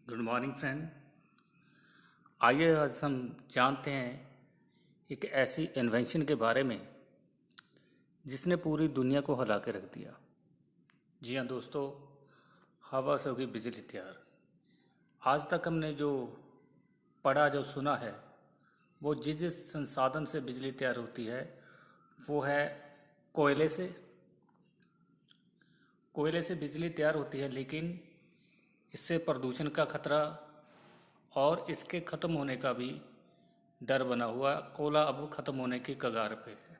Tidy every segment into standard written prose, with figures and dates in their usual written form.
Good morning friend. आइए आज हम जानते हैं एक ऐसी इन्वेंशन के बारे में जिसने पूरी दुनिया को हिला के रख दिया। जी हाँ दोस्तों, हवा से होगी बिजली तैयार। आज तक हमने जो पढ़ा जो सुना है वो जिस संसाधन से बिजली तैयार होती है वो है कोयले से। कोयले से बिजली तैयार होती है, लेकिन इससे प्रदूषण का खतरा और इसके ख़त्म होने का भी डर बना हुआ। कोयला अब ख़त्म होने की कगार पे है।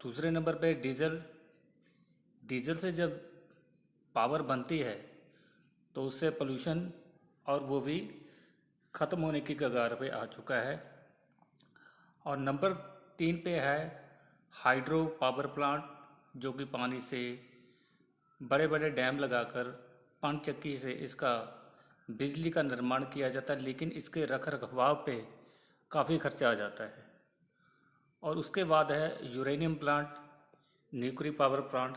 दूसरे नंबर पे डीजल। डीजल से जब पावर बनती है तो उससे पोल्यूशन और वो भी ख़त्म होने की कगार पे आ चुका है। और नंबर 3 पे है हाइड्रो पावर प्लांट, जो कि पानी से बड़े बड़े डैम लगाकर पनचक्की से इसका बिजली का निर्माण किया जाता है, लेकिन इसके रख रखाव पे काफ़ी खर्चा आ जाता है। और उसके बाद है uranium plant, nuclear power plant.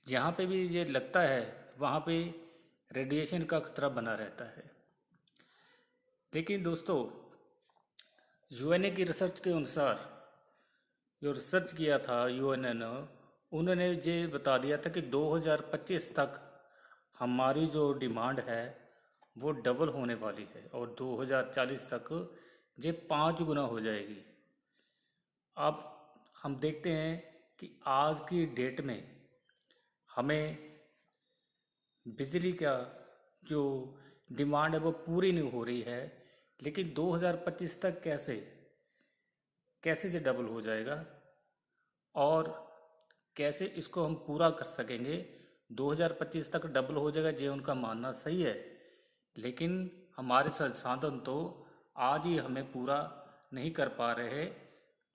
जहाँ पे भी ये लगता है वहाँ पे रेडिएशन का खतरा बना रहता है। लेकिन दोस्तों, यूएनए की रिसर्च के अनुसार जो रिसर्च किया था यूएनए ने, उन्होंने ये बता दिया था कि 2025 तक हमारी जो डिमांड है वो डबल होने वाली है और 2040 तक ये 5 गुना हो जाएगी। अब हम देखते हैं कि आज की डेट में हमें बिजली का जो डिमांड है वो पूरी नहीं हो रही है, लेकिन 2025 तक कैसे कैसे ये डबल हो जाएगा और कैसे इसको हम पूरा कर सकेंगे। 2025 तक डबल हो जाएगा, ये उनका मानना सही है, लेकिन हमारे संसाधन तो आज ही हमें पूरा नहीं कर पा रहे।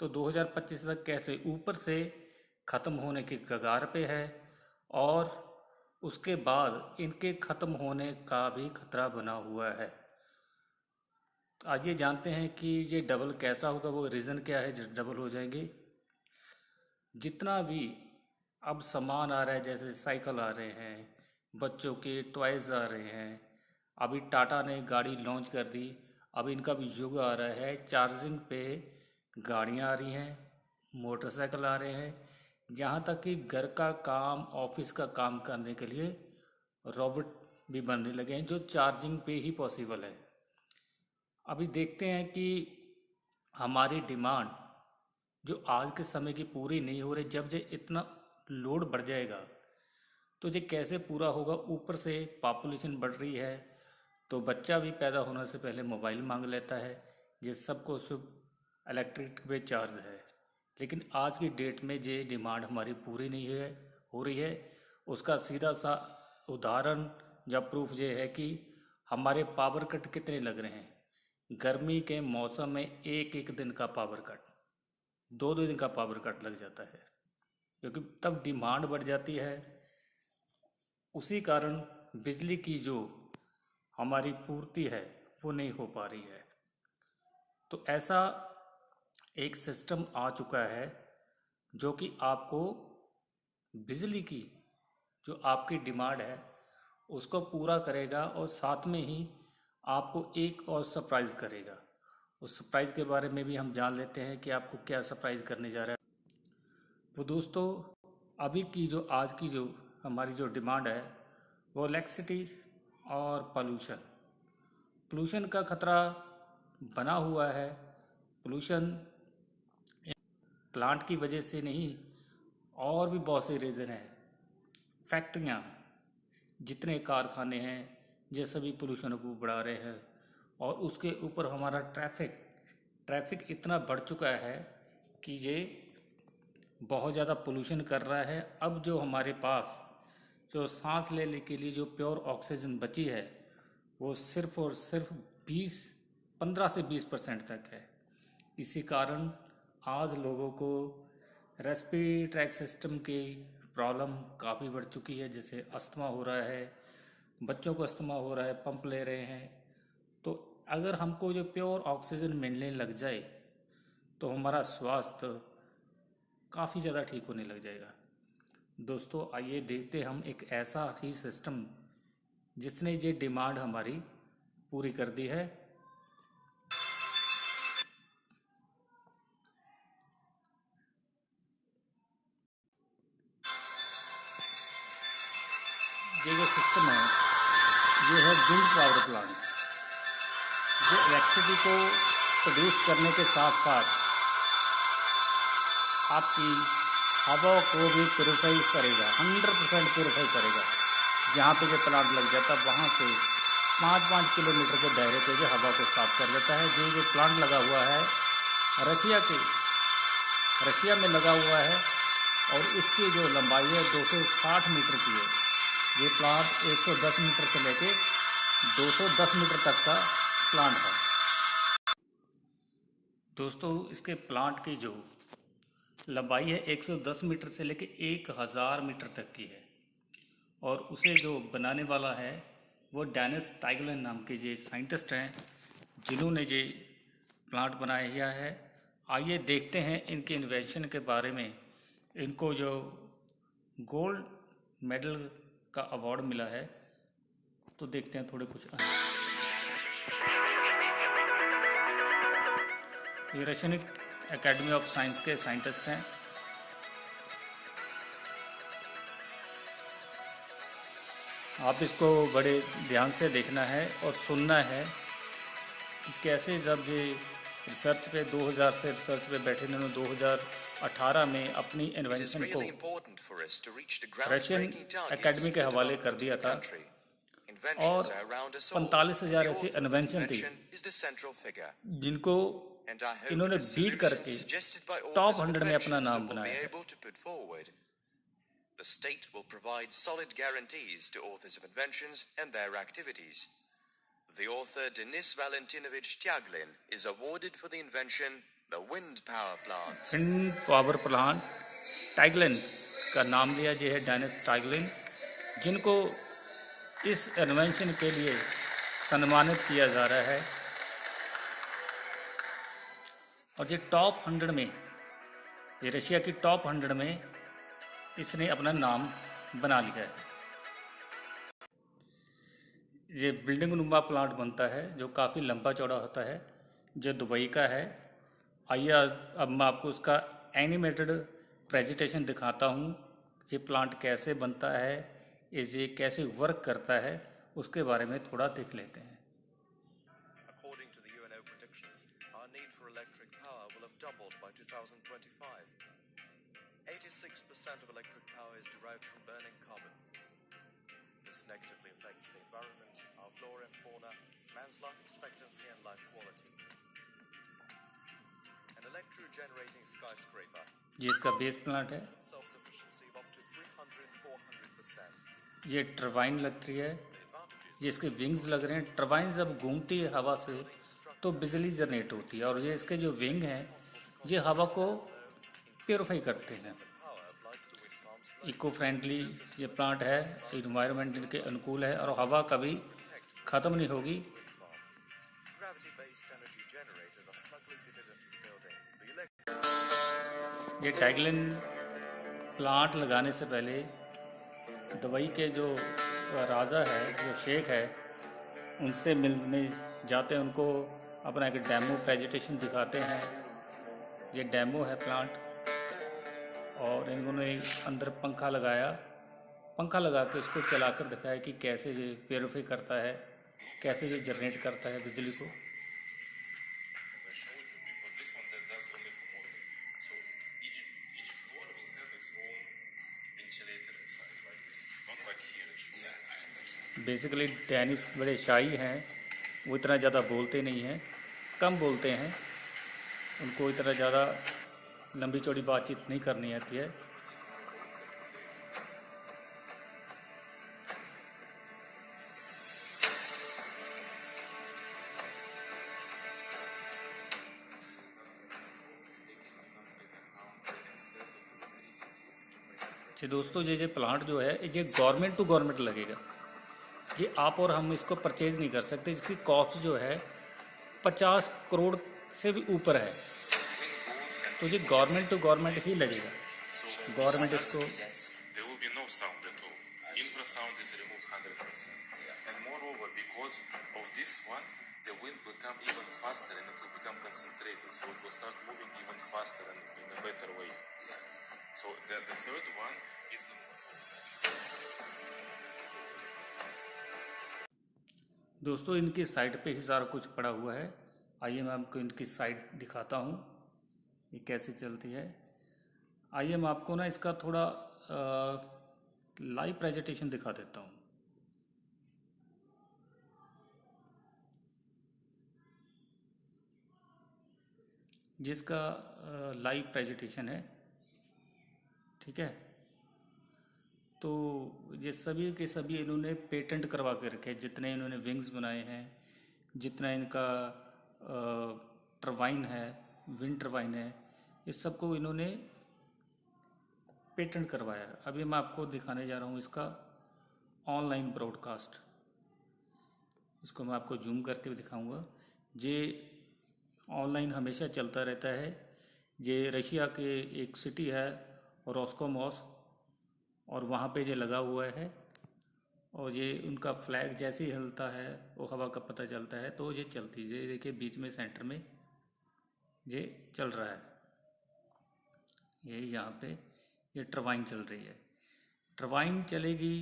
तो 2025 तक कैसे ऊपर से ख़त्म होने की कगार पे है और उसके बाद इनके ख़त्म होने का भी खतरा बना हुआ है। तो आज ये जानते हैं कि ये डबल कैसा होगा, वो रीज़न क्या है जो डबल हो जाएंगे। जितना भी अब सामान आ रहा है, जैसे साइकिल आ रहे हैं, बच्चों के टॉयज़ आ रहे हैं, अभी टाटा ने गाड़ी लॉन्च कर दी। अब इनका भी युग आ रहा है, चार्जिंग पे गाड़ियाँ आ रही हैं, मोटरसाइकिल आ रहे हैं। जहाँ तक कि घर का काम, ऑफिस का काम करने के लिए रोबोट भी बनने लगे हैं जो चार्जिंग पे ही पॉसिबल है। अभी देखते हैं कि हमारी डिमांड जो आज के समय की पूरी नहीं हो रही, जब ये इतना लोड बढ़ जाएगा तो ये कैसे पूरा होगा। ऊपर से पॉपुलेशन बढ़ रही है तो बच्चा भी पैदा होने से पहले मोबाइल मांग लेता है, जिस सबको शुभ इलेक्ट्रिक पे चार्ज है। लेकिन आज की डेट में ये डिमांड हमारी पूरी नहीं है हो रही है। उसका सीधा सा उदाहरण या प्रूफ ये है कि हमारे पावर कट कितने लग रहे हैं। गर्मी के मौसम में एक एक दिन का पावर कट, दो दो दिन का पावर कट लग जाता है, क्योंकि तब डिमांड बढ़ जाती है। उसी कारण बिजली की जो हमारी पूर्ति है वो नहीं हो पा रही है। तो ऐसा एक सिस्टम आ चुका है जो कि आपको बिजली की जो आपकी डिमांड है उसको पूरा करेगा और साथ में ही आपको एक और सरप्राइज़ करेगा। उस सरप्राइज़ के बारे में भी हम जान लेते हैं कि आपको क्या सरप्राइज़ करने जा रहा है। वो दोस्तों, अभी की जो आज की जो हमारी जो डिमांड है वो इलेक्ट्रिसिटी और पोल्यूशन। पोल्यूशन का खतरा बना हुआ है। पोल्यूशन प्लांट की वजह से नहीं, और भी बहुत से रीज़न हैं। फैक्ट्रियाँ, जितने कारखाने हैं, ये सभी पोल्यूशन को बढ़ा रहे हैं। और उसके ऊपर हमारा ट्रैफिक इतना बढ़ चुका है कि ये बहुत ज़्यादा पोल्यूशन कर रहा है। अब जो हमारे पास जो सांस लेने के लिए जो प्योर ऑक्सीजन बची है वो सिर्फ और सिर्फ 15 से 20% तक है। इसी कारण आज लोगों को रेस्पिरेटरी ट्रैक सिस्टम की प्रॉब्लम काफ़ी बढ़ चुकी है। जैसे अस्थमा हो रहा है, बच्चों को अस्थमा हो रहा है, पंप ले रहे हैं। तो अगर हमको जो प्योर ऑक्सीजन मिलने लग जाए तो हमारा स्वास्थ्य काफ़ी ज़्यादा ठीक होने लग जाएगा। दोस्तों, आइए देखते हम एक ऐसा ही सिस्टम जिसने ये डिमांड हमारी पूरी कर दी है। ये जो सिस्टम है ये है विंड पावर प्लांट, जो इलेक्ट्रिसिटी को प्रोड्यूस करने के साथ साथ आपकी हवा को भी प्योरीफाई करेगा, 100% प्योरीफाई करेगा। जहाँ पे जो प्लांट लग जाता है वहाँ से 5-5 किलोमीटर के दायरे पे जो हवा को साफ कर देता है। जो प्लांट लगा हुआ है रशिया में लगा हुआ है और इसकी जो लंबाई है 260 मीटर की है। ये प्लांट 110 मीटर से लेके 210 मीटर तक का प्लांट है। दोस्तों, इसके प्लांट की जो लंबाई है 110 मीटर से लेके 1000 मीटर तक की है और उसे जो बनाने वाला है वो डेनिस टाइगलन नाम के ये साइंटिस्ट हैं जिन्होंने ये प्लांट बनाया है। आइए देखते हैं इनके इन्वेंशन के बारे में। इनको जो गोल्ड मेडल का अवार्ड मिला है, तो देखते हैं थोड़े कुछ। ये रशियन एकेडमी ऑफ साइंस के साइंटिस्ट हैं। आप इसको बड़े ध्यान से देखना है और सुनना है कि कैसे जब ये रिसर्च पे 2000 से रिसर्च पे बैठे, इन्होंने 2018 में अपनी इन्वेंशन को रशियन एकेडमी के हवाले कर दिया था और 45,000 ऐसी इन्वेंशन थी जिनको इन्होंने बीट करके टॉप 100 में अपना नाम बनाया है। The state will provide solid guarantees to authors of inventions and their activities. The author Denis Valentinovich Tyaghlin is awarded for the invention the wind power plant. Wind power plant टाइगलिन का नाम लिया जो है डेनिस टाइगलिन, जिनको इस invention के लिए सम्मानित किया जा रहा है। और ये टॉप 100 में, ये रशिया की टॉप 100 में इसने अपना नाम बना लिया है। ये बिल्डिंग नुमा प्लांट बनता है जो काफ़ी लंबा चौड़ा होता है, जो दुबई का है। आइए अब मैं आपको उसका एनिमेटेड प्रेजेंटेशन दिखाता हूँ। ये प्लांट कैसे बनता है, ये कैसे वर्क करता है, उसके बारे में थोड़ा देख लेते हैं। According to the UNO predictions, our need for electric power will have doubled by 2025. 86% of electric power is derived from burning carbon. This negatively affects the environment, our flora and fauna, man's life expectancy and life quality. An electro-generating skyscraper. ये इसका base plant है। Self-sufficiency of up to 300-400%. ये turbine लगती है, जिसके wings लग रहे हैं। टरबाइन जब घूमती है हवा से तो बिजली जनरेट होती है और ये इसके जो विंग हैं ये हवा को प्योरीफाई करते हैं। इको फ्रेंडली ये प्लांट है, इन्वायरमेंट के अनुकूल है और हवा कभी ख़त्म नहीं होगी। ये टाइगलिन प्लांट लगाने से पहले दुबई के जो राजा है, जो शेख है, उनसे मिलने जाते हैं, उनको अपना एक डेमो प्रेजेंटेशन दिखाते हैं। ये डेमो है प्लांट और इन्होंने अंदर पंखा लगा के उसको चलाकर दिखाया कि कैसे ये प्योरीफाई करता है, कैसे ये जनरेट करता है बिजली को। बेसिकली डेनिस बड़े शाही हैं, वो इतना ज़्यादा बोलते नहीं हैं, कम बोलते हैं। उनको इतना ज़्यादा लंबी चौड़ी बातचीत नहीं करनी आती है। जी दोस्तों, ये प्लांट जो है ये गवर्नमेंट टू गवर्नमेंट लगेगा। जी आप और हम इसको परचेज़ नहीं कर सकते। इसकी कॉस्ट जो है 50 करोड़ से भी ऊपर है, तो ये गवर्नमेंट टू गवर्नमेंट ही लगेगा। गवर्नमेंट इसको ultrasound is removed 100%. And moreover, because of this one, the wind will come even faster and it will become concentrated. So it will start moving even faster and in a better way. So the third one is दोस्तों इनकी side पे ही सारा कुछ पड़ा हुआ है। आइए मैं आपको इनकी साइड दिखाता हूँ ये कैसे चलती है। आइए मैं आपको ना इसका थोड़ा लाइव प्रेजेंटेशन दिखा देता हूँ। जिसका लाइव प्रेजेंटेशन है, ठीक है। तो ये सभी के सभी इन्होंने पेटेंट करवा के रखे, जितने इन्होंने विंग्स बनाए हैं, जितना इनका टरबाइन है, विंड टरबाइन है, इस सब को इन्होंने पेटेंट करवाया। अभी मैं आपको दिखाने जा रहा हूँ इसका ऑनलाइन ब्रॉडकास्ट। इसको मैं आपको जूम करके भी दिखाऊंगा। ये ऑनलाइन हमेशा चलता रहता है। ये रशिया के एक सिटी है रॉस्कोमॉस, और वहाँ पे ये लगा हुआ है, और ये उनका फ्लैग जैसे ही हिलता है वो हवा का पता चलता है तो ये चलती है। ये देखिए बीच में सेंटर में ये चल रहा है, ये यहाँ पे ये टरबाइन चल रही है। टरबाइन चलेगी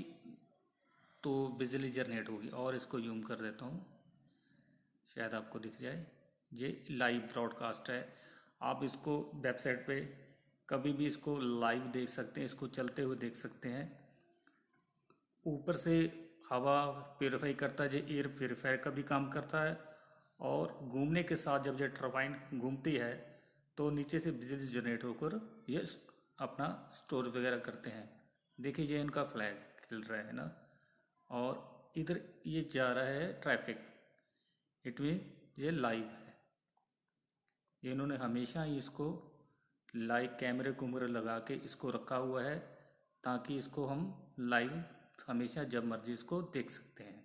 तो बिजली जनरेट होगी। और इसको जूम कर देता हूँ, शायद आपको दिख जाए। ये लाइव ब्रॉडकास्ट है। आप इसको वेबसाइट पे कभी भी इसको लाइव देख सकते हैं, इसको चलते हुए देख सकते हैं। ऊपर से हवा प्योरीफाई करता है, ये एयर प्योरीफायर का भी काम करता है। और घूमने के साथ जब ये टरबाइन घूमती है तो नीचे से बिजली जनरेट होकर ये अपना स्टोर वगैरह करते हैं। देखिए ये इनका फ्लैग खिल रहा है ना, और इधर ये जा रहा है ट्रैफिक। इट मीन्स ये लाइव है। ये इन्होंने हमेशा ही इसको लाइव कैमरे कुमरे लगा के इसको रखा हुआ है, ताकि इसको हम लाइव हमेशा जब मर्जी इसको देख सकते हैं।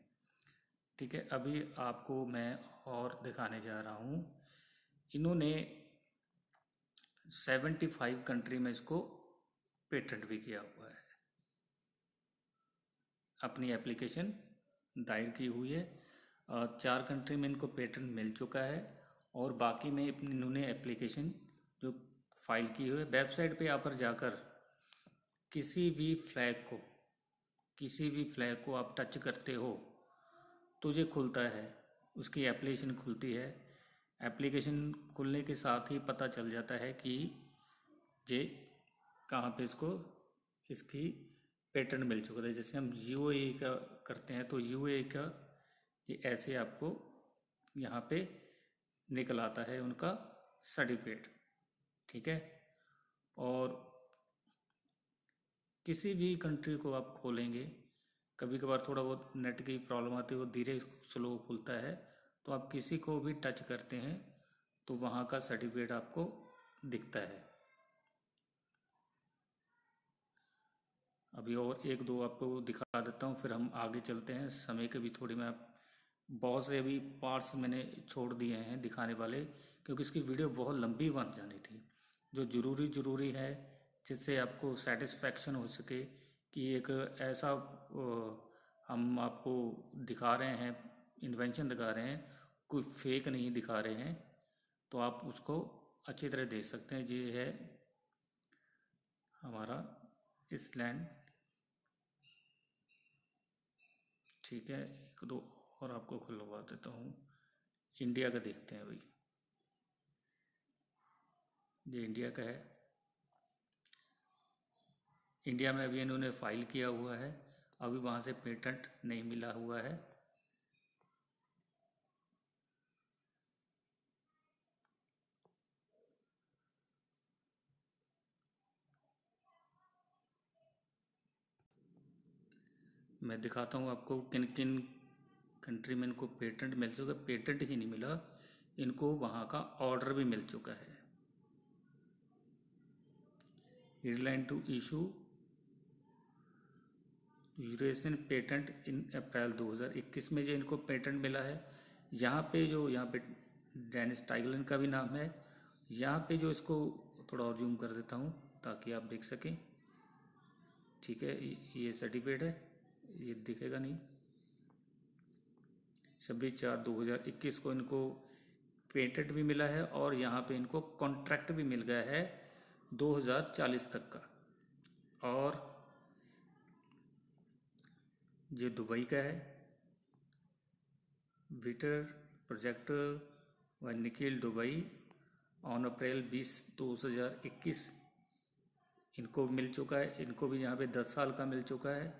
ठीक है, अभी आपको मैं और दिखाने जा रहा हूँ। इन्होंने 75 कंट्री में इसको पेटेंट भी किया हुआ है। अपनी एप्लीकेशन दायर की हुई है। 4 कंट्री में इनको पेटेंट मिल चुका है, और बाकी में इन्होंने एप्लीकेशन जो फाइल की हुई है। वेबसाइट पे आप पर जाकर किसी भी फ्लैग को आप टच करते हो तो ये खुलता है, उसकी एप्लीकेशन खुलती है। एप्लीकेशन खुलने के साथ ही पता चल जाता है कि ये कहाँ पे इसकी पेटेंट मिल चुका है। जैसे हम यूएई का करते हैं तो यूएई का ये ऐसे आपको यहाँ पे निकल आता है उनका सर्टिफिकेट। ठीक है, और किसी भी कंट्री को आप खोलेंगे, कभी कभार थोड़ा बहुत नेट की प्रॉब्लम आती है, वो धीरे स्लो खुलता है, तो आप किसी को भी टच करते हैं तो वहाँ का सर्टिफिकेट आपको दिखता है। अभी और एक दो आपको दिखा देता हूँ, फिर हम आगे चलते हैं। समय के भी थोड़ी मैं बहुत से अभी पार्ट्स मैंने छोड़ दिए हैं दिखाने वाले, क्योंकि इसकी वीडियो बहुत लंबी बन जानी थी। जो ज़रूरी है जिससे आपको सेटिस्फैक्शन हो सके कि एक ऐसा हम आपको दिखा रहे हैं, इन्वेंशन दिखा रहे हैं, कोई फेक नहीं दिखा रहे हैं, तो आप उसको अच्छी तरह देख सकते हैं। ये है हमारा इसलैंड। ठीक है, एक दो और आपको खुलवा देता हूँ। इंडिया का देखते हैं भाई, ये इंडिया का है। इंडिया में अभी इन्होंने फाइल किया हुआ है, अभी वहाँ से पेटेंट नहीं मिला हुआ है। मैं दिखाता हूँ आपको किन किन कंट्री में इनको पेटेंट मिल चुका है। पेटेंट ही नहीं मिला, इनको वहाँ का ऑर्डर भी मिल चुका है। Ireland to issue Eurasian patent in April 2021 में जो इनको पेटेंट मिला है। यहाँ पे डेनिस टाइगलन का भी नाम है। यहाँ पे जो इसको थोड़ा और जूम कर देता हूँ ताकि आप देख सकें। ठीक है, ये सर्टिफिकेट है, ये दिखेगा नहीं, 26/4/2021 को इनको पेटेंट भी मिला है और यहाँ पे इनको कॉन्ट्रैक्ट भी मिल गया है 2040 तक का। और ये दुबई का है, विटर प्रोजेक्ट व निखिल दुबई ऑन अप्रैल 20 2021 इनको मिल चुका है। इनको भी यहाँ पे 10 साल का मिल चुका है।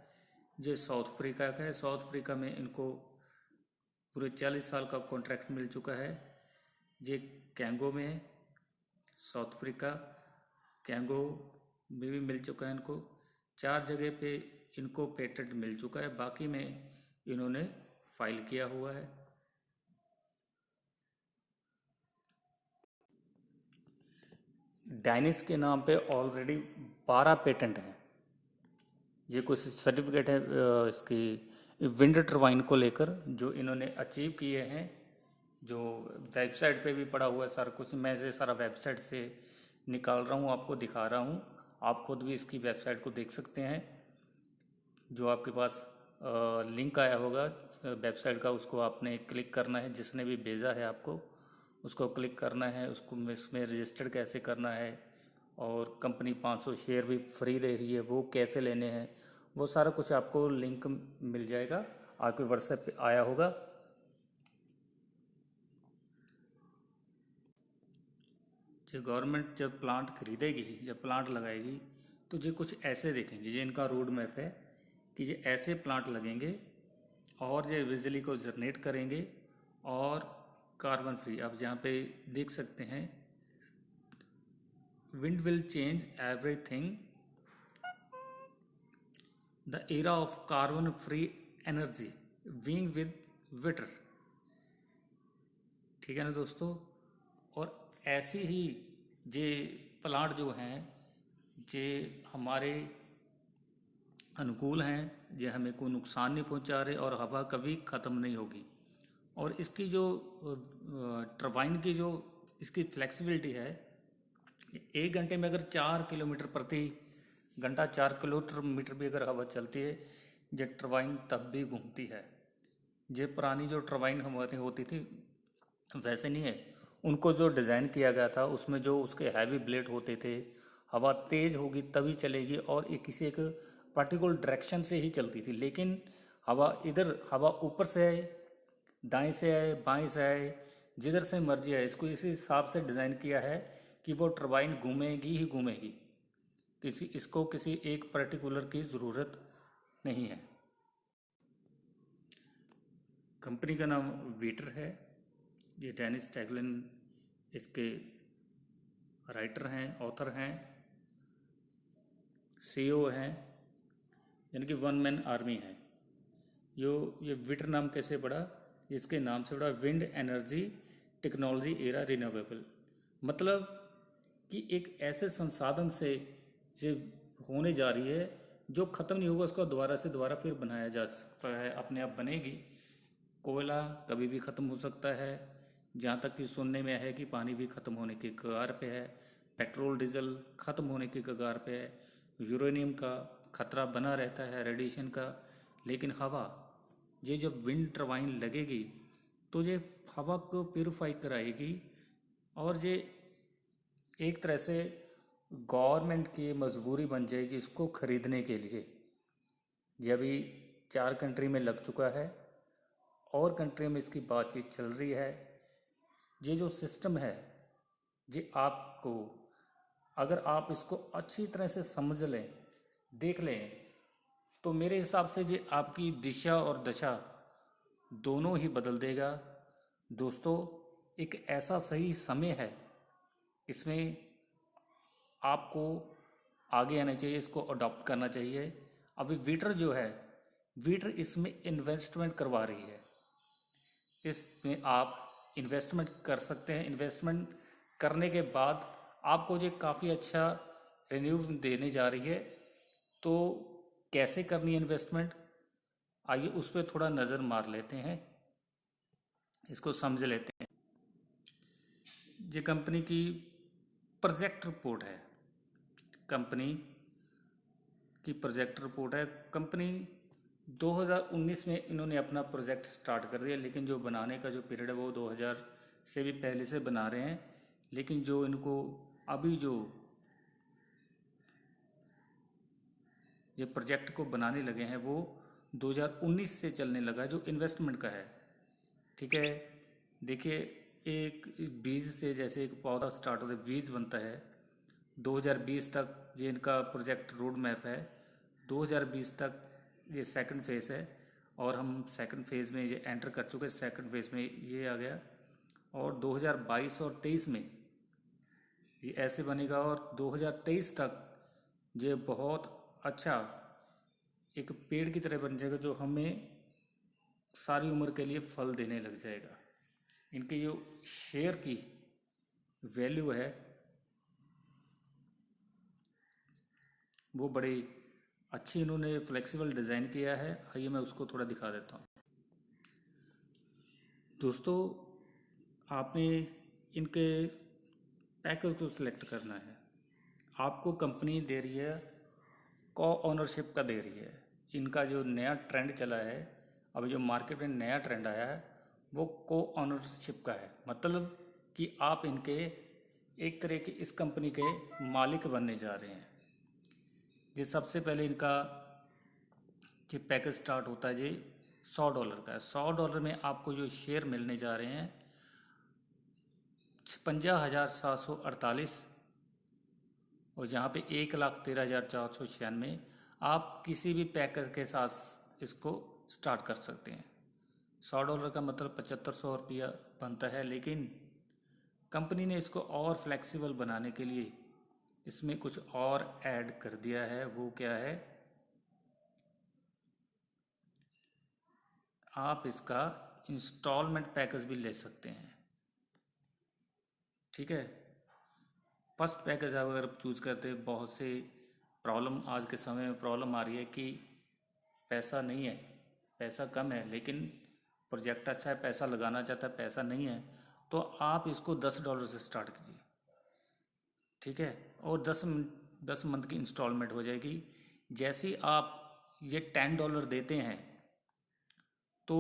ये साउथ अफ्रीका का है, साउथ अफ्रीका में इनको पूरे 40 साल का कॉन्ट्रैक्ट मिल चुका है। ये कैंगो में है, साउथ अफ्रीका कैंगो में भी मिल चुका है इनको। 4 जगह पे इनको पेटेंट मिल चुका है, बाकी में इन्होंने फाइल किया हुआ है। डायनिस के नाम पे ऑलरेडी 12 पेटेंट हैं। ये कुछ सर्टिफिकेट है इसकी विंड टर्बाइन को लेकर जो इन्होंने अचीव किए हैं, जो वेबसाइट पे भी पड़ा हुआ है सारा कुछ। मैं से सारा वेबसाइट से निकाल रहा हूँ, आपको दिखा रहा हूँ। आप खुद भी इसकी वेबसाइट को देख सकते हैं। जो आपके पास लिंक आया होगा वेबसाइट का, उसको आपने क्लिक करना है। जिसने भी भेजा है आपको उसको क्लिक करना है। उसको इसमें रजिस्टर्ड कैसे करना है और कंपनी 500 शेयर भी फ्री दे रही है, वो कैसे लेने हैं, वो सारा कुछ आपको लिंक मिल जाएगा। आपके व्हाट्सएप पे आया होगा। जो गवर्नमेंट जब प्लांट खरीदेगी, जब प्लांट लगाएगी, तो ये कुछ ऐसे देखेंगे। ये इनका रोड मैप है कि ये ऐसे प्लांट लगेंगे और ये बिजली को जनरेट करेंगे और कार्बन फ्री। आप जहाँ पे देख सकते हैं, wind will change everything, the era of carbon free energy being with विटर। ठीक है ना दोस्तों। और ऐसी ही जे प्लांट जो हैं जे हमारे अनुकूल हैं, ये हमें कोई नुकसान नहीं पहुंचा रहे और हवा कभी ख़त्म नहीं होगी। और इसकी जो टरबाइन की जो इसकी फ्लेक्सिबिलिटी है, 1 घंटे में अगर 4 किलोमीटर प्रति घंटा 4 किलोमीटर भी अगर हवा चलती है, ये टरबाइन तब भी घूमती है। ये पुरानी जो टरबाइन हमारी होती थी वैसे नहीं है। उनको जो डिज़ाइन किया गया था उसमें जो उसके हैवी ब्लेड होते थे, हवा तेज़ होगी तभी चलेगी और एक किसी एक पर्टिकुलर डायरेक्शन से ही चलती थी। लेकिन हवा ऊपर से आए, दाएं से आए, बाएं से आए, जिधर से मर्जी आए, इसको इसी हिसाब से डिज़ाइन किया है कि वो टरबाइन घूमेगी ही घूमेगी। इसको किसी एक पर्टिकुलर की ज़रूरत नहीं है। कंपनी का नाम वीटर है। ये डेनिस टैगलिन इसके राइटर हैं, ऑथर हैं, सीईओ हैं, यानी कि वन मैन आर्मी है। ये वीटर नाम कैसे पड़ा? इसके नाम से पड़ा wind energy technology era renewable. मतलब कि एक ऐसे संसाधन से ये होने जा रही है जो ख़त्म नहीं होगा, उसको दोबारा से दोबारा फिर बनाया जा सकता है, अपने आप बनेगी। कोयला कभी भी ख़त्म हो सकता है, जहाँ तक कि सुनने में है कि पानी भी ख़त्म होने की कगार पे है, पेट्रोल डीजल ख़त्म होने की कगार पे है, यूरेनियम का खतरा बना रहता है, रेडिएशन का। लेकिन हवा, ये जब विंड टरबाइन लगेगी तो ये हवा को प्यूरिफाई कराएगी और ये एक तरह से गवर्नमेंट की मजबूरी बन जाएगी इसको खरीदने के लिए। ये अभी 4 कंट्री में लग चुका है और कंट्री में इसकी बातचीत चल रही है। ये जो सिस्टम है, ये आपको, अगर आप इसको अच्छी तरह से समझ लें, देख लें, तो मेरे हिसाब से ये आपकी दिशा और दशा दोनों ही बदल देगा। दोस्तों, एक ऐसा सही समय है, इसमें आपको आगे आना चाहिए, इसको अडॉप्ट करना चाहिए। अभी वीटर जो है, वीटर इसमें इन्वेस्टमेंट करवा रही है। इसमें आप इन्वेस्टमेंट कर सकते हैं। इन्वेस्टमेंट करने के बाद आपको ये काफ़ी अच्छा रिन्यू देने जा रही है। तो कैसे करनी है इन्वेस्टमेंट, आइए उस पर थोड़ा नज़र मार लेते हैं, इसको समझ लेते हैं। ये कंपनी की प्रोजेक्ट रिपोर्ट है, कंपनी की प्रोजेक्ट रिपोर्ट है। कंपनी 2019 में इन्होंने अपना प्रोजेक्ट स्टार्ट कर दिया, लेकिन जो बनाने का जो पीरियड है वो 2000 से भी पहले से बना रहे हैं। लेकिन जो इनको अभी जो ये प्रोजेक्ट को बनाने लगे हैं वो 2019 से चलने लगा, जो इन्वेस्टमेंट का है। ठीक है, देखिए एक बीज से जैसे एक पौधा स्टार्ट होता है, बीज बनता है। 2020 तक ये इनका प्रोजेक्ट रोड मैप है। 2020 तक ये सेकंड फेज़ है और हम सेकंड फेज़ में ये एंटर कर चुके हैं। सेकंड फेज़ में ये आ गया और 2022 और 23 में ये ऐसे बनेगा और 2023 तक ये बहुत अच्छा एक पेड़ की तरह बन जाएगा, जो हमें सारी उम्र के लिए फल देने लग जाएगा। इनके जो शेयर की वैल्यू है वो बड़ी अच्छी इन्होंने फ्लेक्सिबल डिज़ाइन किया है। आइए मैं उसको थोड़ा दिखा देता हूँ। दोस्तों, आपने इनके पैकेज को सिलेक्ट करना है। आपको कंपनी दे रही है, को ओनरशिप का दे रही है। इनका जो नया ट्रेंड चला है, अभी जो मार्केट में नया ट्रेंड आया है वो को ओनरशिप का है। मतलब कि आप इनके एक तरह के इस कंपनी के मालिक बनने जा रहे हैं। ये सबसे पहले इनका जो पैकेज स्टार्ट होता है जी $100 का है। $100 में आपको जो शेयर मिलने जा रहे हैं 56,748 और जहाँ पे 1,13,496। आप किसी भी पैकेज के साथ इसको स्टार्ट कर सकते हैं। $100 का मतलब 7,500 रुपया बनता है, लेकिन कंपनी ने इसको और फ्लेक्सिबल बनाने के लिए इसमें कुछ और ऐड कर दिया है। वो क्या है, आप इसका इंस्टॉलमेंट पैकेज भी ले सकते हैं। ठीक है, फर्स्ट पैकेज आप अगर चूज़ करते हैं, बहुत से प्रॉब्लम आज के समय में प्रॉब्लम आ रही है कि पैसा नहीं है, पैसा कम है, लेकिन प्रोजेक्ट अच्छा है, पैसा लगाना चाहता है, पैसा नहीं है, तो आप इसको $10 से स्टार्ट कीजिए। ठीक है, और 10 मंथ की इंस्टॉलमेंट हो जाएगी। जैसे ही आप ये $10 देते हैं तो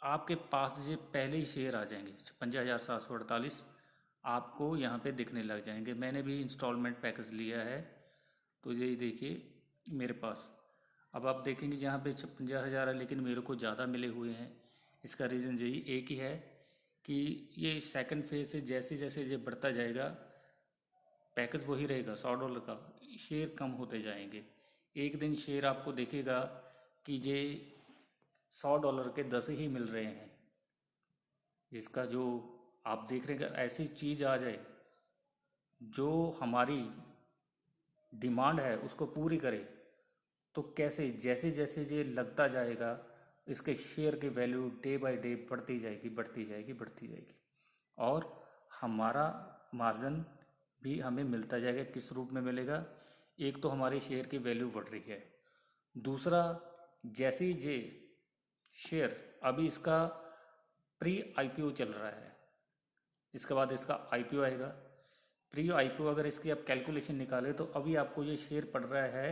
आपके पास ये पहले ही शेयर आ जाएंगे 56,748 आपको यहाँ पे दिखने लग जाएंगे। मैंने भी इंस्टॉलमेंट पैकेज लिया है, तो ये देखिए मेरे पास अब आप देखेंगे जहाँ पे 56,000 है, लेकिन मेरे को ज़्यादा मिले हुए हैं। इसका रीज़न यही एक ही है कि ये सेकंड फेज से जैसे जैसे ये बढ़ता जाएगा, पैकेज वही रहेगा $100 का, शेयर कम होते जाएंगे। एक दिन शेयर आपको देखेगा कि ये $100 के 10 ही मिल रहे हैं। इसका जो आप देख रहे हैं, ऐसी चीज़ आ जाए जो हमारी डिमांड है उसको पूरी करे, तो कैसे जैसे जैसे ये लगता जाएगा इसके शेयर की वैल्यू डे बाय डे बढ़ती जाएगी, बढ़ती जाएगी, बढ़ती जाएगी, और हमारा मार्जिन भी हमें मिलता जाएगा। किस रूप में मिलेगा, एक तो हमारे शेयर की वैल्यू बढ़ रही है, दूसरा जैसे ही ये शेयर अभी इसका प्री आईपीओ चल रहा है, इसके बाद इसका आईपीओ आएगा। प्री आईपीओ अगर इसकी आप कैलकुलेशन निकालें तो अभी आपको ये शेयर पड़ रहा है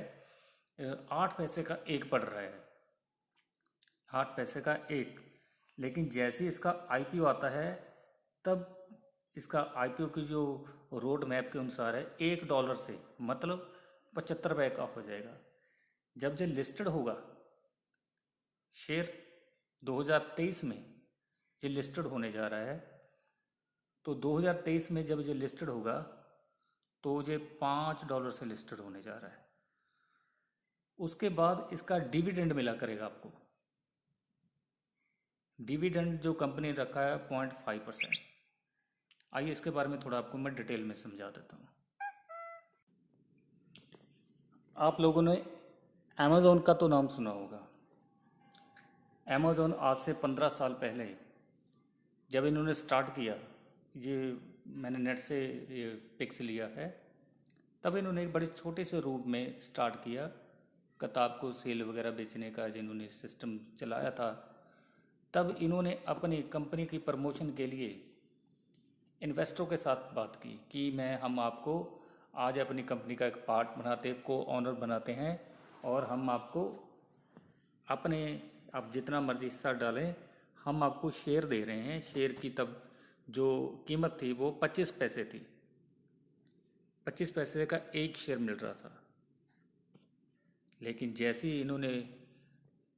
8 पैसे का एक पड़ रहा है, 8 पैसे का एक। लेकिन जैसे इसका आईपीओ आता है तब इसका आईपीओ की जो रोड मैप के अनुसार है $1 से मतलब 75 रुपये का हो जाएगा। जब ये लिस्टेड होगा शेयर 2023 में ये लिस्टेड होने जा रहा है, तो 2023 में जब ये लिस्टेड होगा तो ये $5 से लिस्टेड होने जा रहा है। उसके बाद इसका डिविडेंड मिला करेगा आपको। डिविडेंड जो कंपनी ने रखा है 0.5%। आइए इसके बारे में थोड़ा आपको मैं डिटेल में समझा देता हूँ। आप लोगों ने अमेज़ॉन का तो नाम सुना होगा। अमेज़ॉन आज से 15 साल पहले जब इन्होंने स्टार्ट किया, ये मैंने नेट से ये पिक्स लिया है, तब इन्होंने एक बड़े छोटे से रूप में स्टार्ट किया, किताब को सेल वगैरह बेचने का जिन्होंने सिस्टम चलाया था। तब इन्होंने अपनी कंपनी की प्रमोशन के लिए इन्वेस्टरों के साथ बात की कि हम आपको आज अपनी कंपनी का एक पार्ट बनाते, को ऑनर बनाते हैं, और हम आपको अपने आप जितना मर्जी हिस्सा डालें, हम आपको शेयर दे रहे हैं। शेयर की तब जो कीमत थी वो 25 पैसे थी, 25 पैसे का एक शेयर मिल रहा था। लेकिन जैसे ही इन्होंने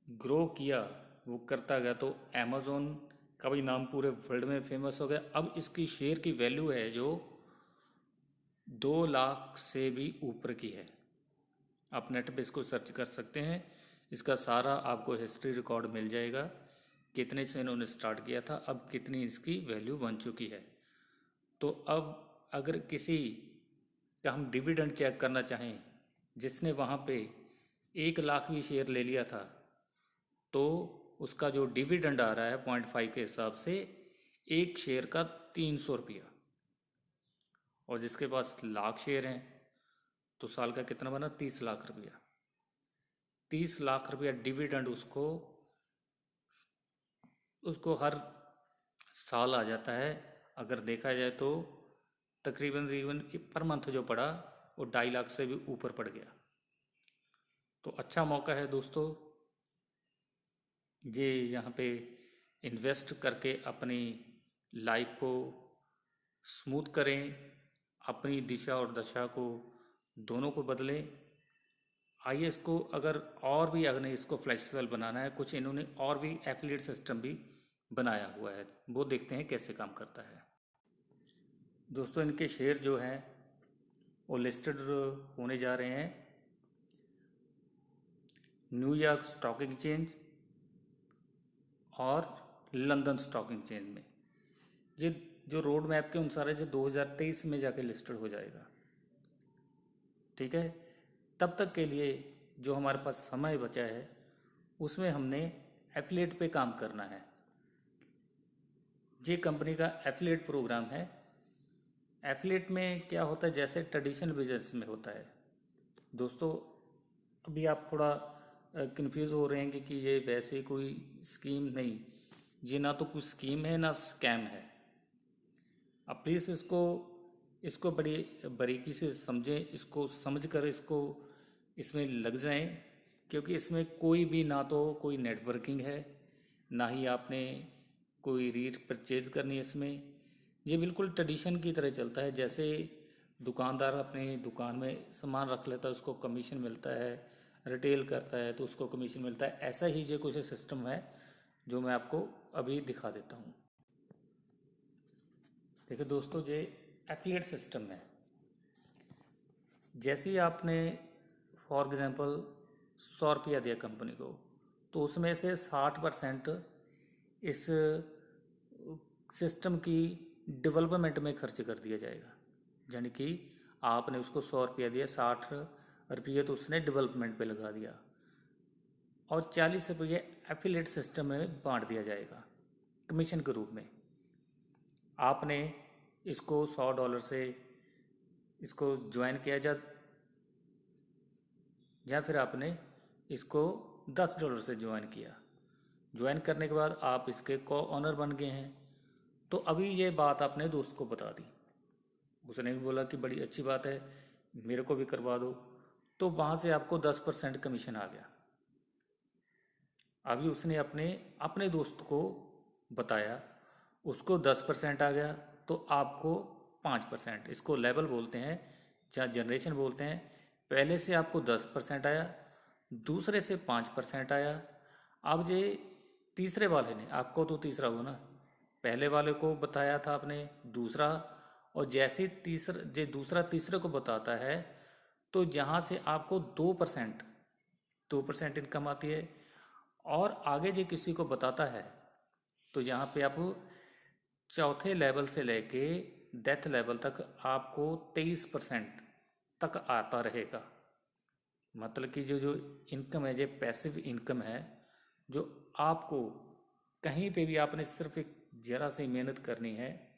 ग्रो किया, वो करता गया, तो अमेज़ोन का भी नाम पूरे वर्ल्ड में फेमस हो गया। अब इसकी शेयर की वैल्यू है जो 2 लाख से भी ऊपर की है। आप नेट पे इसको सर्च कर सकते हैं, इसका सारा आपको हिस्ट्री रिकॉर्ड मिल जाएगा, कितने से इन्होंने स्टार्ट किया था, अब कितनी इसकी वैल्यू बन चुकी है। तो अब अगर किसी का हम डिविडेंड चेक करना चाहें, जिसने वहाँ पे 1 लाख भी शेयर ले लिया था, तो उसका जो डिविडेंड आ रहा है 0.5 के हिसाब से एक शेयर का 300 रुपया। और जिसके पास लाख शेयर हैं तो साल का कितना बना, 30 लाख रुपया। 30 लाख रुपया डिविडेंड उसको हर साल आ जाता है। अगर देखा जाए तो तकरीबन पर मंथ जो पड़ा वो 2.5 लाख से भी ऊपर पड़ गया। तो अच्छा मौका है दोस्तों, ये यहाँ पे इन्वेस्ट करके अपनी लाइफ को स्मूथ करें, अपनी दिशा और दशा को दोनों को बदलें। आइए इसको अगर और भी अगर इसको फ्लेक्सिबल बनाना है, कुछ इन्होंने और भी एफिलिएट सिस्टम भी बनाया हुआ है, वो देखते हैं कैसे काम करता है। दोस्तों इनके शेयर जो हैं वो लिस्टेड होने जा रहे हैं न्यूयॉर्क स्टॉक एक्सचेंज और लंदन स्टॉक एक्सचेंज में। ये जो रोड मैप के अनुसार है, जो 2023 में जाके लिस्टेड हो जाएगा। ठीक है, तब तक के लिए जो हमारे पास समय बचा है उसमें हमने एफिलिएट पे काम करना है। ये कंपनी का एफिलिएट प्रोग्राम है। एफिलिएट में क्या होता है, जैसे ट्रेडिशनल बिजनेस में होता है दोस्तों। अभी आप थोड़ा कंफ्यूज हो रहे हैं कि ये वैसे कोई स्कीम नहीं, ये ना तो कुछ स्कीम है ना स्कैम है। आप प्लीज़ इसको बड़ी बारीकी से समझें, इसको समझकर इसमें लग जाएं, क्योंकि इसमें कोई भी ना तो कोई नेटवर्किंग है, ना ही आपने कोई रीट परचेज करनी है इसमें। ये बिल्कुल ट्रेडिशन की तरह चलता है। जैसे दुकानदार अपने दुकान में सामान रख लेता है, उसको कमीशन मिलता है, रिटेल करता है तो उसको कमीशन मिलता है, ऐसा ही ये कुछ सिस्टम है जो मैं आपको अभी दिखा देता हूँ। देखिए दोस्तों, ये एफिलिएट सिस्टम है। जैसे ही आपने फॉर एग्जांपल 100 रुपया दिया कंपनी को, तो उसमें से 60% इस सिस्टम की डेवलपमेंट में खर्च कर दिया जाएगा। यानी कि आपने उसको 100 रुपया दिया, 60 रुपये तो उसने डेवलपमेंट पे लगा दिया, और 40 रुपये एफिलिएट सिस्टम में बांट दिया जाएगा कमीशन के रूप में। आपने इसको $100 से इसको ज्वाइन किया या फिर आपने इसको $10 से ज्वाइन किया। ज्वाइन करने के बाद आप इसके को ऑनर बन गए हैं। तो अभी ये बात आपने दोस्त को बता दी, उसने भी बोला कि बड़ी अच्छी बात है, मेरे को भी करवा दो। तो वहाँ से आपको 10% कमीशन आ गया। अभी उसने अपने दोस्त को बताया, उसको 10% आ गया, तो आपको 5%, इसको लेवल बोलते हैं या जनरेशन बोलते हैं। पहले से आपको 10% आया, दूसरे से 5% आया। अब ये तीसरे वाले ने आपको तो तीसरा हुआ ना, पहले वाले को बताया था आपने दूसरा, और जैसे दूसरा तीसरे को बताता है तो जहाँ से आपको 2% इनकम आती है। और आगे जो किसी को बताता है तो यहाँ पे आप चौथे लेवल से लेके डेथ लेवल तक आपको 23% तक आता रहेगा। मतलब कि जो इनकम है, जो पैसिव इनकम है, जो आपको कहीं पे भी आपने सिर्फ एक जरा सी मेहनत करनी है।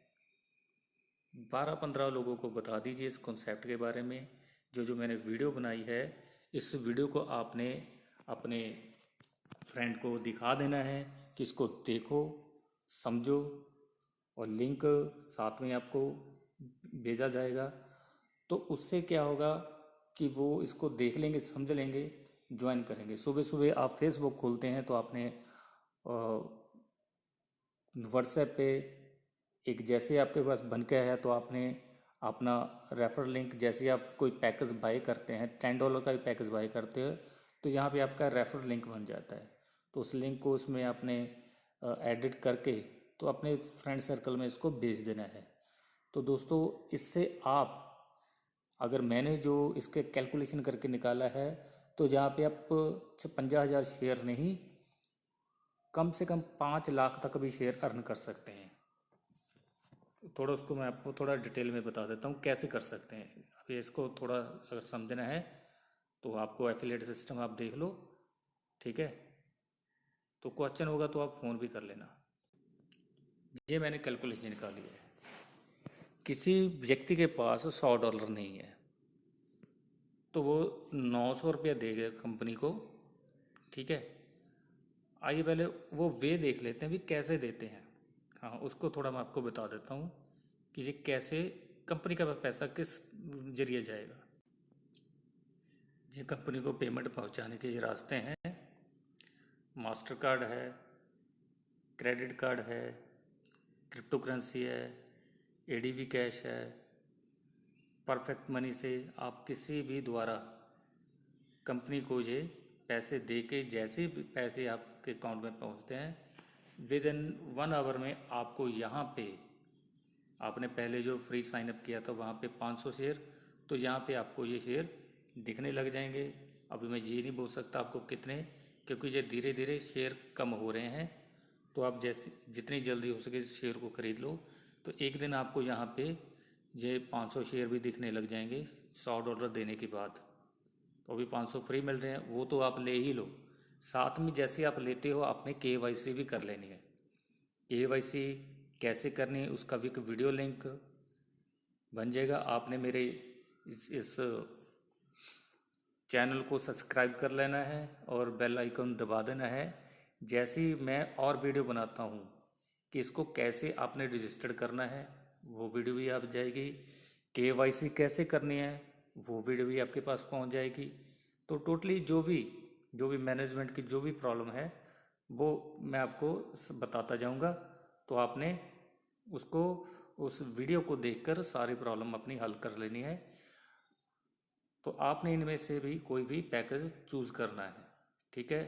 12-15 लोगों को बता दीजिए इस कॉन्सेप्ट के बारे में। जो मैंने वीडियो बनाई है, इस वीडियो को आपने अपने फ्रेंड को दिखा देना है कि इसको देखो, समझो, और लिंक साथ में आपको भेजा जाएगा। तो उससे क्या होगा कि वो इसको देख लेंगे, समझ लेंगे, ज्वाइन करेंगे। सुबह सुबह आप फेसबुक खोलते हैं तो आपने व्हाट्सएप पे एक जैसे आपके पास बन के आया तो आपने अपना रेफर लिंक, जैसे आप कोई पैकेज बाय करते हैं, $10 का भी पैकेज बाय करते हो तो यहाँ पे आपका रेफर लिंक बन जाता है। तो उस लिंक को उसमें आपने एडिट करके तो अपने फ्रेंड सर्कल में इसको भेज देना है। तो दोस्तों इससे आप, अगर मैंने जो इसके कैलकुलेशन करके निकाला है तो जहाँ पे आप 50,000 शेयर नहीं, कम से कम 5 लाख तक भी शेयर अर्न कर सकते हैं। थोड़ा उसको मैं आपको थोड़ा डिटेल में बता देता हूँ कैसे कर सकते हैं। अभी इसको थोड़ा अगर समझना है तो आपको एफिलिएट सिस्टम आप देख लो, ठीक है। तो क्वेश्चन होगा तो आप फ़ोन भी कर लेना। ये मैंने कैलकुलेशन निकाली है। किसी व्यक्ति के पास $100 नहीं है तो वो 900 रुपया देगा कंपनी को, ठीक है। आइए पहले वो वे देख लेते हैं भी कैसे देते हैं। हाँ, उसको थोड़ा मैं आपको बता देता हूँ कि ये कैसे कंपनी का पैसा किस जरिए जाएगा। ये कंपनी को पेमेंट पहुँचाने के ये रास्ते हैं। मास्टर कार्ड है, क्रेडिट कार्ड है, क्रिप्टो करेंसी है, एडीवी कैश है। परफेक्ट मनी से आप किसी भी द्वारा कंपनी को ये पैसे दे के, जैसे भी पैसे आपके अकाउंट में पहुंचते हैं विद इन 1 आवर में आपको यहाँ पे, आपने पहले जो फ्री साइनअप किया था वहाँ पे 500 शेयर, तो यहाँ पे आपको ये शेयर दिखने लग जाएंगे। अभी मैं ये नहीं बोल सकता आपको कितने, क्योंकि ये धीरे धीरे शेयर कम हो रहे हैं। तो आप जैसे जितनी जल्दी हो सके इस शेयर को ख़रीद लो। तो एक दिन आपको यहाँ पे ये 500 शेयर भी दिखने लग जाएंगे $100 देने के बाद। तो अभी 500 फ्री मिल रहे हैं, वो तो आप ले ही लो। साथ में जैसे आप लेते हो आपने KYC भी कर लेनी है। KYC कैसे करनी है उसका भी एक वीडियो लिंक बन जाएगा। आपने मेरे इस चैनल को सब्सक्राइब कर लेना है और बेल आइकन दबा देना है। जैसे ही मैं और वीडियो बनाता हूँ कि इसको कैसे आपने रजिस्टर करना है वो वीडियो भी आ जाएगी। KYC कैसे करनी है वो वीडियो भी आपके पास पहुँच जाएगी। तो टोटली जो भी मैनेजमेंट की जो भी प्रॉब्लम है वो मैं आपको बताता जाऊँगा। तो आपने उसको उस वीडियो को देखकर सारी प्रॉब्लम अपनी हल कर लेनी है। तो आपने इनमें से भी कोई भी पैकेज चूज़ करना है, ठीक है।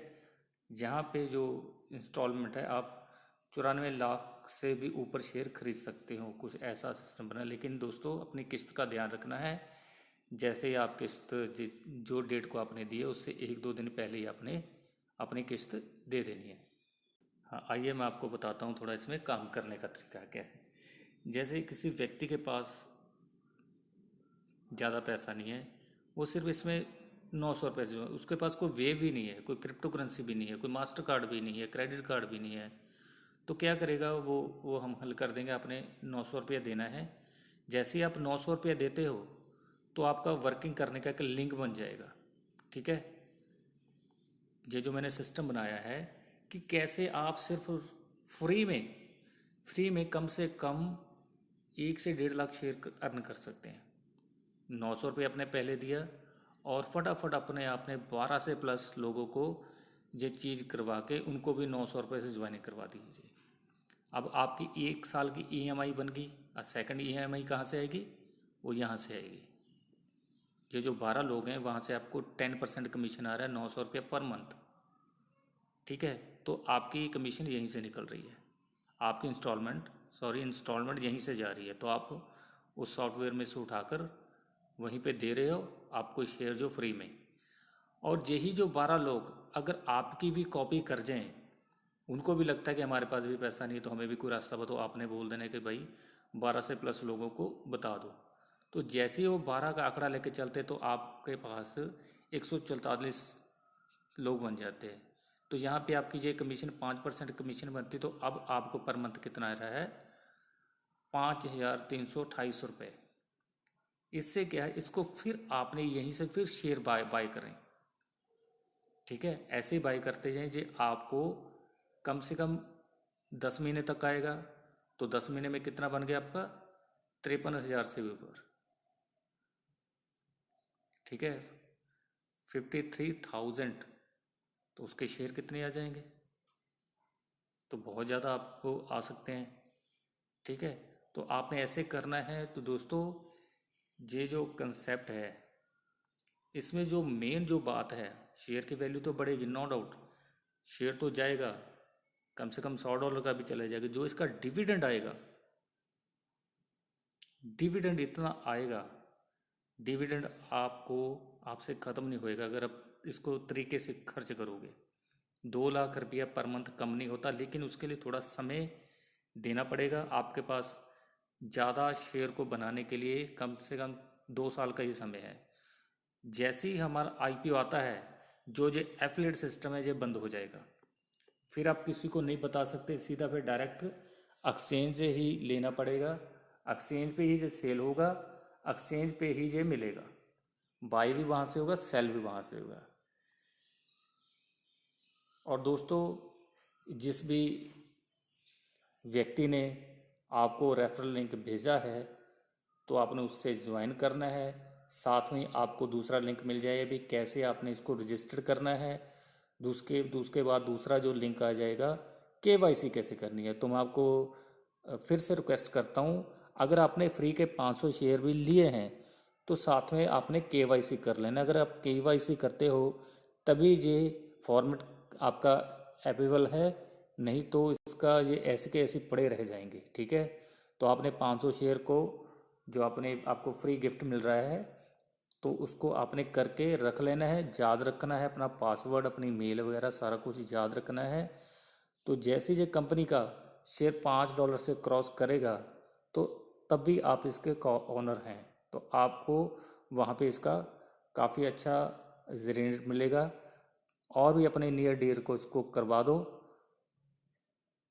यहाँ पे जो इंस्टॉलमेंट है आप 94 लाख से भी ऊपर शेयर खरीद सकते हो, कुछ ऐसा सिस्टम बना। लेकिन दोस्तों अपनी किस्त का ध्यान रखना है। जैसे ही आप किस्त जो डेट को आपने दी है उससे 1-2 दिन पहले ही आपने अपनी किस्त दे देनी है। हाँ, आइए मैं आपको बताता हूँ थोड़ा इसमें काम करने का तरीका कैसे। जैसे किसी व्यक्ति के पास ज़्यादा पैसा नहीं है, वो सिर्फ इसमें 900 रुपये से, उसके पास कोई वे भी नहीं है, कोई क्रिप्टो करेंसी भी नहीं है, कोई मास्टर कार्ड भी नहीं है, क्रेडिट कार्ड भी नहीं है, तो क्या करेगा वो हम हल कर देंगे। आपने 900 रुपया देना है। जैसे ही आप 900 रुपया देते हो तो आपका वर्किंग करने का एक लिंक बन जाएगा, ठीक है। ये जो मैंने सिस्टम बनाया है कि कैसे आप सिर्फ फ्री में कम से कम 1 से 1.5 लाख शेयर अर्न कर सकते हैं। 900 रुपये आपने पहले दिया और फटाफट अपने आपने 12 से प्लस लोगों को ये चीज़ करवा के उनको भी 900 रुपये से ज्वाइनिंग करवा दीजिए। अब आपकी 1 साल की EMI बन गई। और सेकंड EMI कहाँ से आएगी? वो यहाँ से आएगी। ये जो 12 लोग हैं वहाँ से आपको 10% कमीशन आ रहा है, 900 रुपये पर मंथ, ठीक है। तो आपकी कमीशन यहीं से निकल रही है, आपकी इंस्टॉलमेंट यहीं से जा रही है। तो आप उस सॉफ्टवेयर में से उठाकर वहीं पे दे रहे हो आपको शेयर जो फ्री में। और यही जो 12 लोग अगर आपकी भी कॉपी कर जाएं, उनको भी लगता है कि हमारे पास भी पैसा नहीं है तो हमें भी कोई रास्ता बताओ, आपने बोल देना कि भाई 12 से प्लस लोगों को बता दो। तो जैसे ही वो 12 का आंकड़ा लेके चलते तो आपके पास 144 लोग बन जाते हैं। तो यहाँ पे आपकी ये कमीशन 5% कमीशन बनती। तो अब आपको पर मंथ कितना आ रहा है? 5,328 रुपये। इससे क्या है, इसको फिर आपने यहीं से फिर शेयर बाय करें, ठीक है। ऐसे ही बाय करते जाएं। जो आपको कम से कम 10 महीने तक आएगा। तो 10 महीने में कितना बन गया आपका? 53,000 से भी ऊपर, ठीक है। 53,000, तो उसके शेयर कितने आ जाएंगे? तो बहुत ज़्यादा आपको आ सकते हैं। ठीक है, तो आपने ऐसे करना है। तो दोस्तों, ये जो कंसेप्ट है, इसमें जो मेन जो बात है, शेयर की वैल्यू तो बढ़ेगी, नो डाउट, शेयर तो जाएगा, कम से कम $100 का भी चला जाएगा। जो इसका डिविडेंड आएगा, डिविडेंड इतना आएगा, डिविडेंड आपको आपसे ख़त्म नहीं होएगा अगर आप इसको तरीके से खर्च करोगे। 2 लाख रुपया पर मंथ कम नहीं होता, लेकिन उसके लिए थोड़ा समय देना पड़ेगा। आपके पास ज़्यादा शेयर को बनाने के लिए कम से कम 2 साल का ही समय है। जैसे ही हमारा IPO आता है, जो एफिलिएट सिस्टम है ये बंद हो जाएगा। फिर आप किसी को नहीं बता सकते, सीधा फिर डायरेक्ट एक्सचेंज से ही लेना पड़ेगा। एक्सचेंज पे ही ये सेल होगा, एक्सचेंज पे ही ये मिलेगा। बाई भी वहाँ से होगा, सेल भी वहाँ से होगा। और दोस्तों, जिस भी व्यक्ति ने आपको रेफरल लिंक भेजा है, तो आपने उससे ज्वाइन करना है। साथ में आपको दूसरा लिंक मिल जाएगा भी कैसे आपने इसको रजिस्टर करना है। उसके बाद दूसरा जो लिंक आ जाएगा, KYC कैसे करनी है। तो मैं आपको फिर से रिक्वेस्ट करता हूँ, अगर आपने फ्री के 500 शेयर भी लिए हैं तो साथ में आपने KYC कर लेना। अगर आप KYC करते हो तभी ये फॉर्मेट आपका एप्लीकेबल है, नहीं तो इसका ये ऐसे के ऐसे पड़े रह जाएंगे। ठीक है, तो आपने 500 शेयर को, जो आपको फ्री गिफ्ट मिल रहा है, तो उसको आपने करके रख लेना है। याद रखना है अपना पासवर्ड, अपनी मेल वगैरह सारा कुछ याद रखना है। तो जैसे ये कंपनी का शेयर $5 से क्रॉस करेगा, तो तब भी आप इसके ऑनर हैं, तो आपको वहाँ पे इसका काफ़ी अच्छा रेंज मिलेगा। और भी अपने नियर डियर को इसको करवा दो।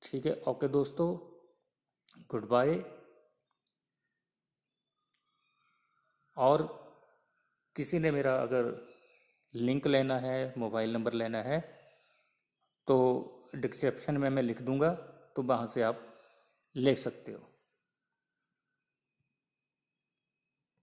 ठीक है, ओके दोस्तों, गुड बाय। और किसी ने मेरा अगर लिंक लेना है, मोबाइल नंबर लेना है, तो डिस्क्रिप्शन में मैं लिख दूंगा, तो वहाँ से आप ले सकते हो।